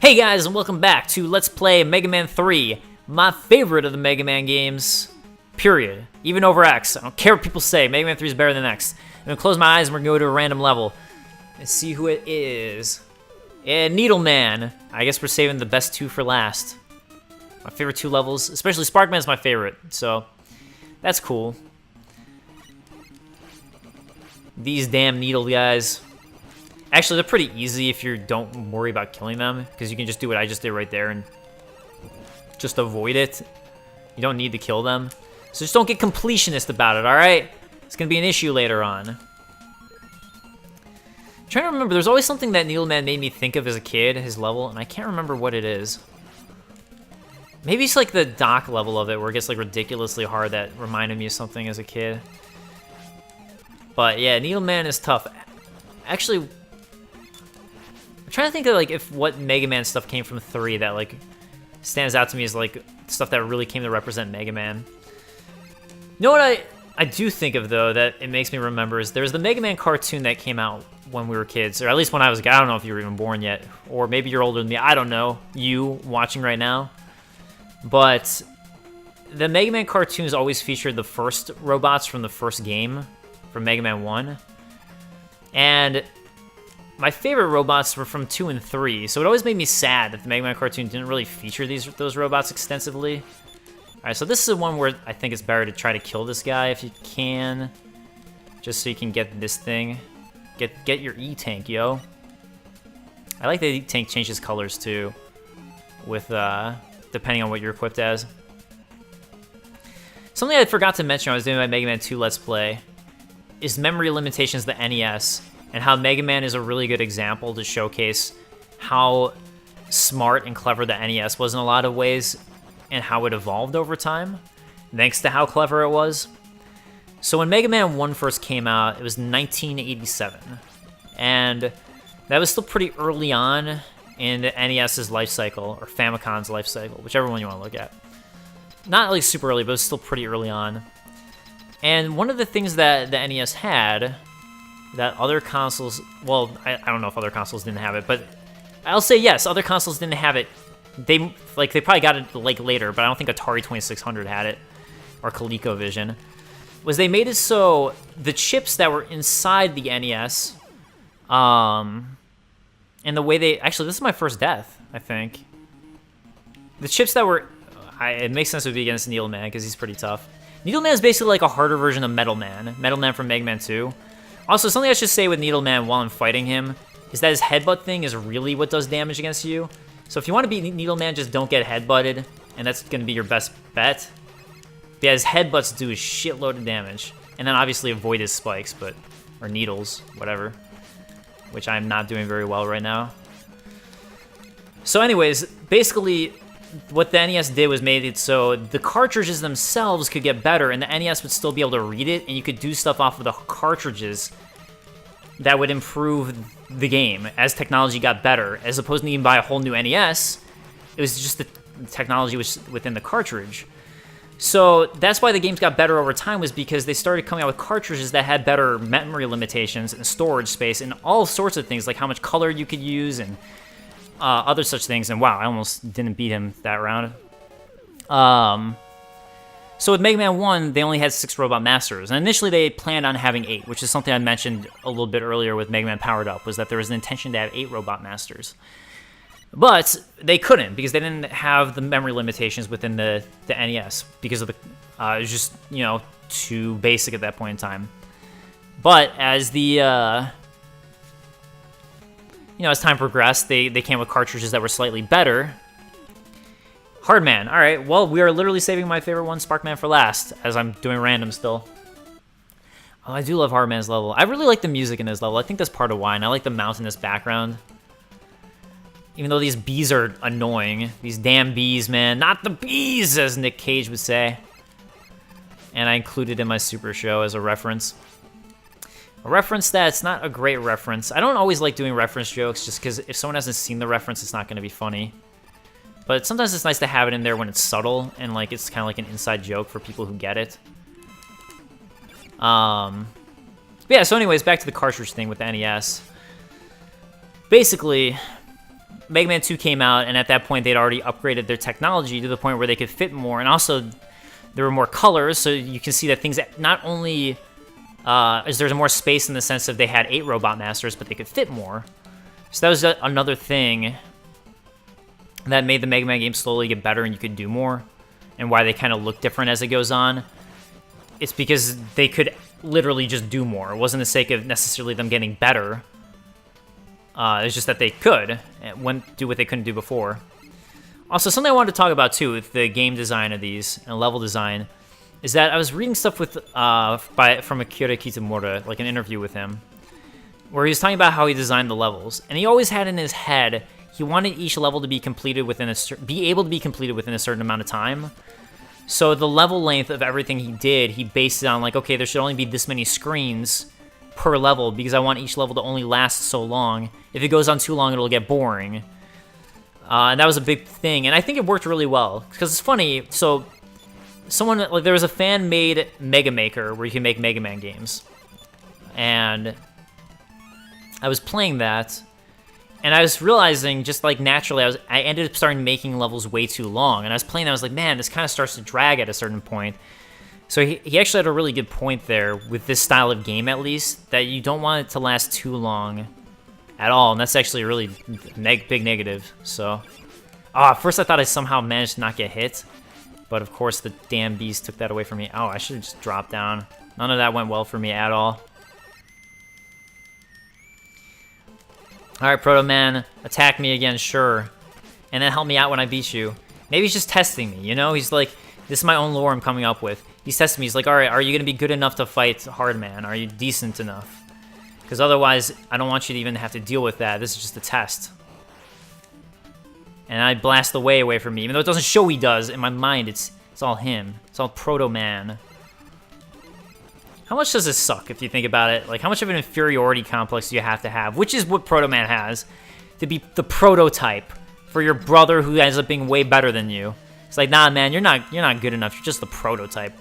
Hey guys, and welcome back to Let's Play Mega Man 3, my favorite of the Mega Man games, period. Even over X. I don't care what people say, Mega Man 3 is better than X. I'm gonna close my eyes and we're gonna go to a random level and see who it is. And Needle Man. I guess we're saving the best two for last. My favorite two levels, especially Sparkman's my favorite, so that's cool. These damn needle guys. Actually, they're pretty easy if you don't worry about killing them, because you can just do what I just did right there and just avoid it. You don't need to kill them. So just don't get completionist about it, alright? It's going to be an issue later on. I'm trying to remember, there's always something that Needle Man made me think of as a kid, his level, and I can't remember what it is. Maybe it's like the dock level of it, where it gets like ridiculously hard that reminded me of something as a kid. But yeah, Needle Man is tough. Actually, I'm trying to think of like if what Mega Man stuff came from 3 that like stands out to me as like stuff that really came to represent Mega Man. You know what I do think of though that it makes me remember is there's the Mega Man cartoon that came out when we were kids, or at least when I was a kid. I don't know if you were even born yet, or maybe you're older than me. I don't know, you watching right now. But the Mega Man cartoons always featured the first robots from the first game, from Mega Man 1. And my favorite robots were from 2 and 3, so it always made me sad that the Mega Man cartoon didn't really feature those robots extensively. Alright, so this is one where I think it's better to try to kill this guy if you can, just so you can get this thing. Get your E-Tank, yo. I like that E-Tank changes colors too, with depending on what you're equipped as. Something I forgot to mention when I was doing my Mega Man 2 Let's Play is memory limitations of the NES, and how Mega Man is a really good example to showcase how smart and clever the NES was in a lot of ways, and how it evolved over time, thanks to how clever it was. So when Mega Man 1 first came out, it was 1987, and that was still pretty early on in the NES's life cycle, or Famicon's life cycle, whichever one you want to look at. Not like super early, but it was still pretty early on. And one of the things that the NES had that other consoles, well, I don't know if other consoles didn't have it, but I'll say yes, other consoles didn't have it. They probably got it like later, but I don't think Atari 2600 had it, or ColecoVision. Was they made it so the chips that were inside the NES, and the way they, actually this is my first death, I think. The chips that were, it makes sense it would be against Needle Man, because he's pretty tough. Needle Man is basically like a harder version of Metal Man from Mega Man 2. Also, something I should say with Needle Man while I'm fighting him is that his headbutt thing is really what does damage against you. So if you want to beat Needle Man, just don't get headbutted, and that's going to be your best bet. But yeah, his headbutts do a shitload of damage. And then obviously avoid his spikes, or needles, whatever. Which I'm not doing very well right now. So anyways, basically what the NES did was made it so the cartridges themselves could get better, and the NES would still be able to read it, and you could do stuff off of the cartridges that would improve the game as technology got better, as opposed to needing to buy a whole new NES. It was just the technology was within the cartridge. So that's why the games got better over time, was because they started coming out with cartridges that had better memory limitations and storage space and all sorts of things, like how much color you could use and other such things. And wow, I almost didn't beat him that round. So with Mega Man 1, they only had 6 Robot Masters. And initially they planned on having 8, which is something I mentioned a little bit earlier with Mega Man Powered Up, was that there was an intention to have 8 Robot Masters. But they couldn't, because they didn't have the memory limitations within the NES, because of the, it was just, you know, too basic at that point in time. But as the, as time progressed, they came with cartridges that were slightly better. Hardman. Alright, well, we are literally saving my favorite one, Sparkman, for last, as I'm doing random still. Oh, I do love Hardman's level. I really like the music in his level. I think that's part of why, and I like the mountainous background. Even though these bees are annoying. These damn bees, man. Not the bees, as Nick Cage would say. And I included in my Super Show as a reference. A reference that's not a great reference. I don't always like doing reference jokes, just because if someone hasn't seen the reference, it's not going to be funny. But sometimes it's nice to have it in there when it's subtle, and like it's kind of like an inside joke for people who get it. But yeah, so anyways, back to the cartridge thing with the NES. Basically, Mega Man 2 came out, and at that point they'd already upgraded their technology to the point where they could fit more, and also there were more colors, so you can see that things that not only is there's more space in the sense of they had 8 Robot Masters, but they could fit more. So that was another thing that made the Mega Man game slowly get better and you could do more, and why they kind of look different as it goes on. It's because they could literally just do more. It wasn't the sake of necessarily them getting better. It's just that they could do what they couldn't do before. Also, something I wanted to talk about too with the game design of these and level design is that I was reading stuff with from Akira Kitamura, like an interview with him, where he was talking about how he designed the levels, and he always had in his head he wanted each level to be completed within able to be completed within a certain amount of time. So the level length of everything he did, he based it on like, okay, there should only be this many screens per level because I want each level to only last so long. If it goes on too long, it'll get boring. And that was a big thing, and I think it worked really well because it's funny. So there was a fan-made Mega Maker where you can make Mega Man games, and I was playing that. And I was realizing, just like naturally, I ended up starting making levels way too long. And I was playing that, I was like, man, this kind of starts to drag at a certain point. So he actually had a really good point there with this style of game, at least, that you don't want it to last too long at all. And that's actually a really big negative. So, at first I thought I somehow managed to not get hit. But of course, the damn bees took that away from me. Oh, I should have just dropped down. None of that went well for me at all. Alright, Proto Man, attack me again, sure. And then help me out when I beat you. Maybe he's just testing me, you know? He's like, this is my own lore I'm coming up with. He's testing me, he's like, alright, are you gonna be good enough to fight Hardman? Are you decent enough? Because otherwise, I don't want you to even have to deal with that. This is just a test. And I blast the way away from me, even though it doesn't show he does. In my mind, it's all him. It's all Proto Man. How much does this suck if you think about it? Like, how much of an inferiority complex do you have to have? Which is what Proto Man has. To be the prototype for your brother who ends up being way better than you. It's like, nah, man, you're not good enough. You're just the prototype.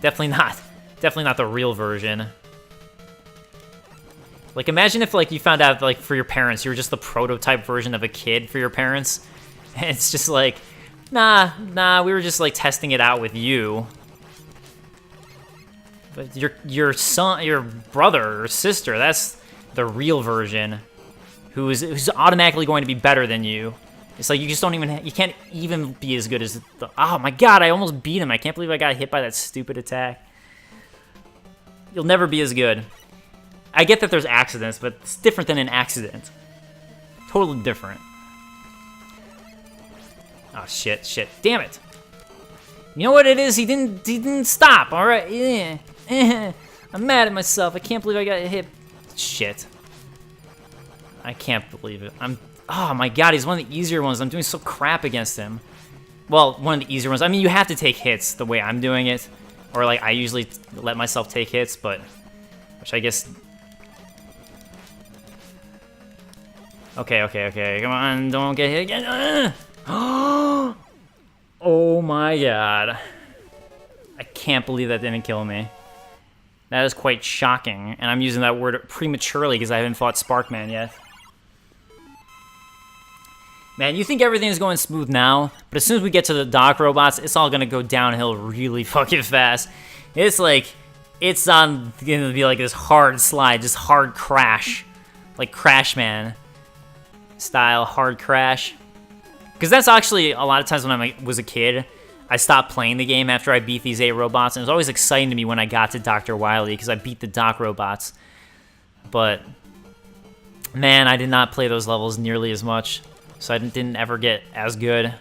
Definitely not the real version. Like, imagine if, like, you found out, like, for your parents, you were just the prototype version of a kid for your parents. And it's just like, nah, we were just, like, testing it out with you. But your son, your brother or sister, that's the real version, who's automatically going to be better than you. It's like you just don't even, you can't even be as good as the, oh my god, I almost beat him. I can't believe I got hit by that stupid attack. You'll never be as good. I get that there's accidents, but it's different than an accident. Totally different. Oh shit, damn it. You know what it is? He didn't stop, alright? Yeah. I'm mad at myself. I can't believe I got hit. Shit. I can't believe it. Oh my god, he's one of the easier ones. I'm doing so crap against him. Well, one of the easier ones. I mean, you have to take hits the way I'm doing it. Or, like, I usually let myself take hits, but... Which I guess... Okay. Come on, don't get hit again. Oh my god. I can't believe that didn't kill me. That is quite shocking, and I'm using that word prematurely because I haven't fought Sparkman yet. Man, you think everything's going smooth now, but as soon as we get to the dock robots, it's all gonna go downhill really fucking fast. It's like, it's gonna be like this hard slide, just hard crash. Like Crash Man style hard crash. Because that's actually, a lot of times when I was a kid, I stopped playing the game after I beat these 8 robots, and it was always exciting to me when I got to Dr. Wily, because I beat the dock robots. But, man, I did not play those levels nearly as much, so I didn't ever get as good.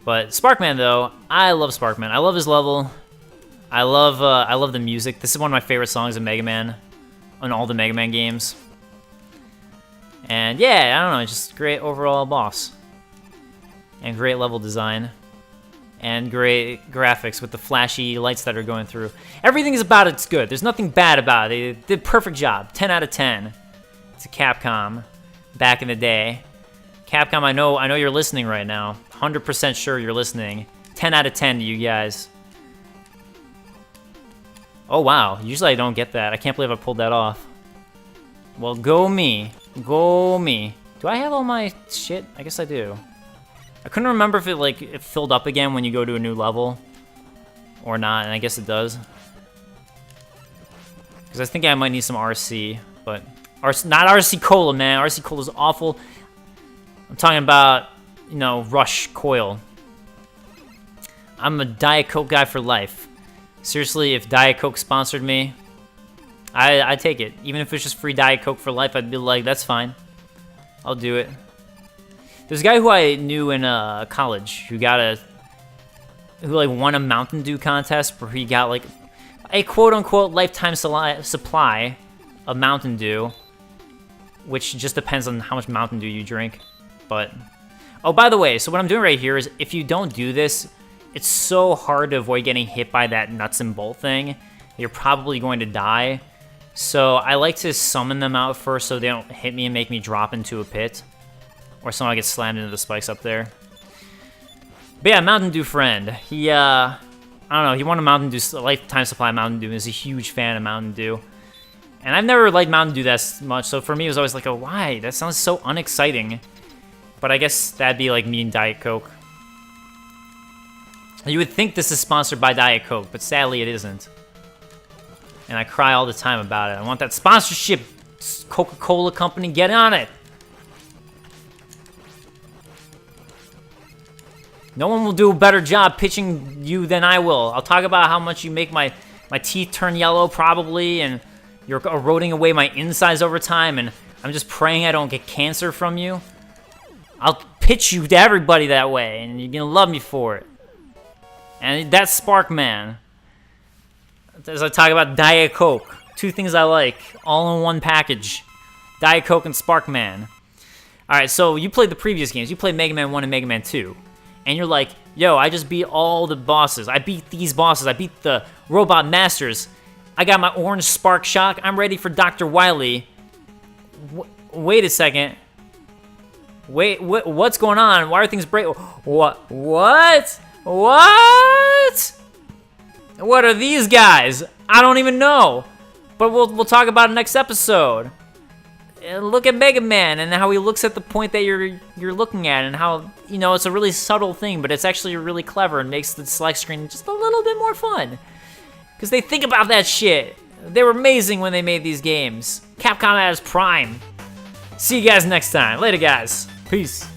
But Sparkman, though, I love Sparkman. I love his level. I love the music. This is one of my favorite songs in Mega Man, on all the Mega Man games. And yeah, I don't know, just great overall boss. And great level design. And great graphics with the flashy lights that are going through. Everything is about it's good. There's nothing bad about it. They did a perfect job. 10 out of 10. It's a Capcom back in the day. Capcom, I know you're listening right now. 100% sure you're listening. 10 out of 10 to you guys. Oh wow, usually I don't get that. I can't believe I pulled that off. Well, go me. Go me. Do I have all my shit? I guess I do. I couldn't remember if it filled up again when you go to a new level or not, and I guess it does. Because I think I might need some RC, but not RC Cola, man. RC Cola is awful. I'm talking about, you know, Rush Coil. I'm a Diet Coke guy for life. Seriously, if Diet Coke sponsored me, I'd take it. Even if it's just free Diet Coke for life, I'd be like, that's fine. I'll do it. There's a guy who I knew in college who won a Mountain Dew contest where he got like a quote-unquote lifetime supply of Mountain Dew, which just depends on how much Mountain Dew you drink. But oh, by the way, so what I'm doing right here is if you don't do this, it's so hard to avoid getting hit by that nuts and bolt thing. You're probably going to die. So I like to summon them out first so they don't hit me and make me drop into a pit. Or somehow I get slammed into the spikes up there. But yeah, Mountain Dew friend. He, I don't know, he won a Mountain Dew, a lifetime supply of Mountain Dew. He's a huge fan of Mountain Dew. And I've never liked Mountain Dew that much, so for me it was always like, oh, why? That sounds so unexciting. But I guess that'd be like me and Diet Coke. You would think this is sponsored by Diet Coke, but sadly it isn't. And I cry all the time about it. I want that sponsorship, Coca-Cola company, get on it! No one will do a better job pitching you than I will. I'll talk about how much you make my teeth turn yellow, probably, and you're eroding away my insides over time, and I'm just praying I don't get cancer from you. I'll pitch you to everybody that way, and you're gonna love me for it. And that's Spark Man. As I talk about Diet Coke. Two things I like, all in one package. Diet Coke and Spark Man. Alright, so you played the previous games. You played Mega Man 1 and Mega Man 2. And you're like, yo, I just beat all the bosses. I beat these bosses. I beat the Robot Masters. I got my orange Spark Shock. I'm ready for Dr. Wily. Wait a second. Wait, what's going on? Why are things break? What? What? What are these guys? I don't even know. But we'll talk about it next episode. And look at Mega Man and how he looks at the point that you're looking at, and how, you know, it's a really subtle thing, but it's actually really clever and makes the select screen just a little bit more fun. Because they think about that shit. They were amazing when they made these games. Capcom at its prime. See you guys next time. Later, guys. Peace.